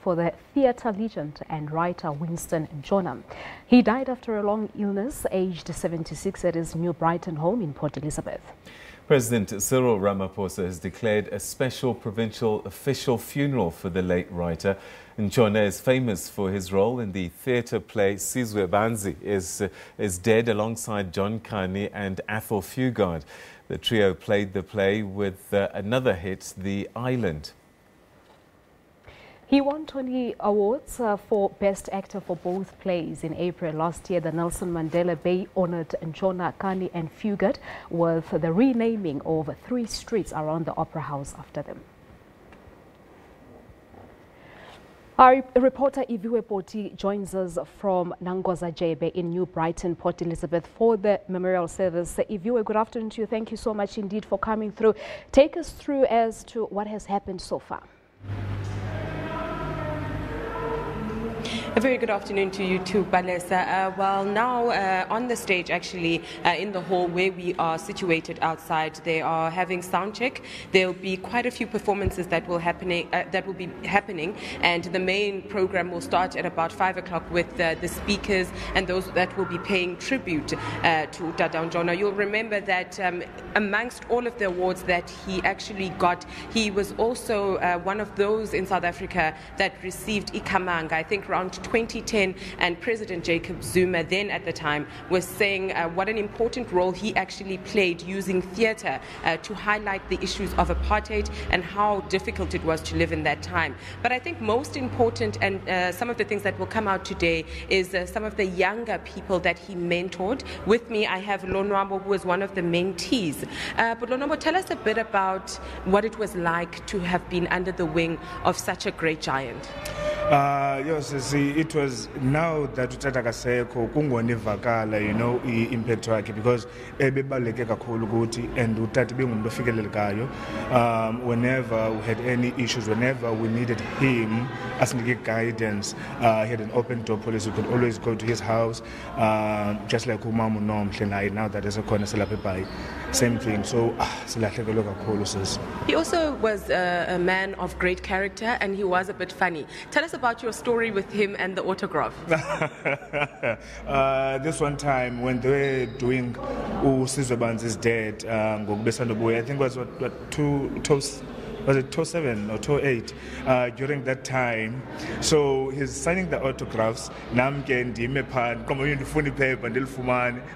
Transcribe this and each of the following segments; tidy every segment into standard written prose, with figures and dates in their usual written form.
for the theatre legend and writer Winston Ntshona. He died after a long illness, aged 76, at his New Brighton home in Port Elizabeth. President Cyril Ramaphosa has declared a special provincial official funeral for the late writer. Ntshona is famous for his role in the theatre play Sizwe Banzi is dead alongside John Kani and Athol Fugard. The trio played the play with another hit, The Island. He won 20 awards for Best Actor for both plays. In April last year, the Nelson Mandela Bay honoured Ntshona, Kani and Fugard with the renaming of 3 streets around the Opera House after them. Our reporter Iviwe Poti joins us from Nangwaza Jebe in New Brighton, Port Elizabeth for the memorial service. Iviwe, good afternoon to you. Thank you so much indeed for coming through. Take us through as to what has happened so far. A very good afternoon to you too, Balesa. Well, now on the stage, actually, in the hall where we are situated outside, they are having sound check. There will be quite a few performances that will be happening, and the main program will start at about 5 o'clock with the speakers and those that will be paying tribute to Tata Ntshona. You'll remember that amongst all of the awards that he actually got, he was also one of those in South Africa that received Ikamanga, I think around 2010, and President Jacob Zuma then at the time was saying what an important role he actually played using theatre to highlight the issues of apartheid and how difficult it was to live in that time. But I think most important, and some of the things that will come out today, is some of the younger people that he mentored. With me I have Lonwabo, who is one of the mentees. But Lonwabo, tell us a bit about what it was like to have been under the wing of such a great giant. Yes, see, it was now that utata kasekho kungonivakala, you know, impact wakhe, because ebebaleke kakhulu ukuthi and utata bengumuntu ofikelelekayo. Whenever we had any issues, whenever we needed him asinike guidance, he had an open door policy. We could always go to his house, just like umamu nomhle now that esekhona selapha eBhayi, same thing. So silahlekelwe kakhulu sis. He also was a man of great character, and he was a bit funny. Tell us about your story with him and the autograph. This one time when they were doing Sizwe Banzi's dead, I think it was what 2007 or 2008, during that time. So he's signing the autographs. It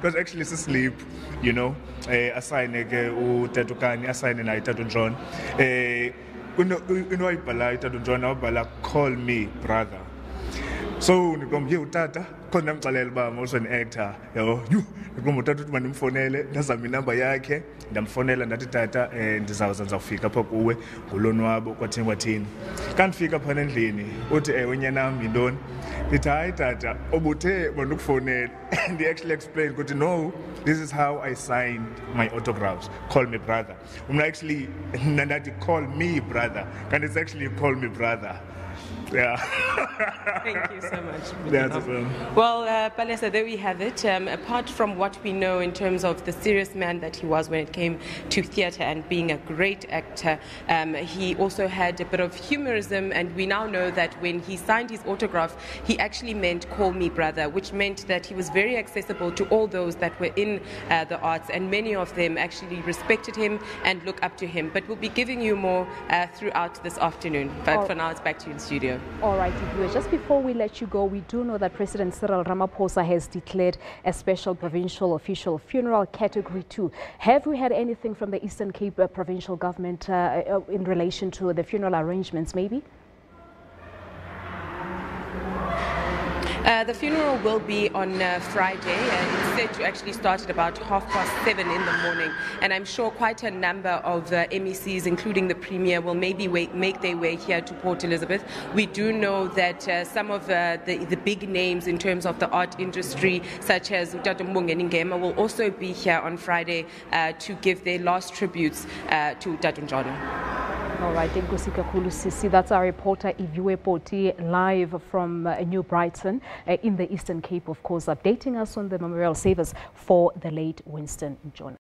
was actually asleep, you know. Assign Tatukani, assign Ntshona. Call me brother. So utata khona ngixelela uba also an actor, yabo. Utata uthi mandimfonele, ndazama inamba yakhe, ndamfonela ndathi tata ndizawufika apha kuwe ngolonwabo kwathini. Kandifika phana endlini uthi wenyanam yintoni? Ndithi hayi tata obuthe mandikufonele. And he actually explained ukuthi no, this is how I signed my autographs. Call me brother. Actually ndathi call me brother, and it's actually call me brother. Yeah. Thank you so much. That's well, Palesa, there we have it. Apart from what we know in terms of the serious man that he was when it came to theatre and being a great actor, he also had a bit of humorism, and we now know that when he signed his autograph, he actually meant call me brother, which meant that he was very accessible to all those that were in the arts, and many of them actually respected him and look up to him. But we'll be giving you more throughout this afternoon. But for now, it's back to you in the studio. All right, just before we let you go, we do know that President Cyril Ramaphosa has declared a Special Provincial Official Funeral Category 2. Have we had anything from the Eastern Cape provincial government in relation to the funeral arrangements, maybe? The funeral will be on Friday, and it's set to actually start at about 7:30 in the morning. And I'm sure quite a number of MECs, including the Premier, will maybe make their way here to Port Elizabeth. We do know that some of the big names in terms of the art industry, such as Utata Ngema, will also be here on Friday to give their last tributes to Tata Ntshona. All right, that's our reporter Iviwe Poti live from New Brighton in the Eastern Cape, of course, updating us on the memorial service for the late Winston Ntshona.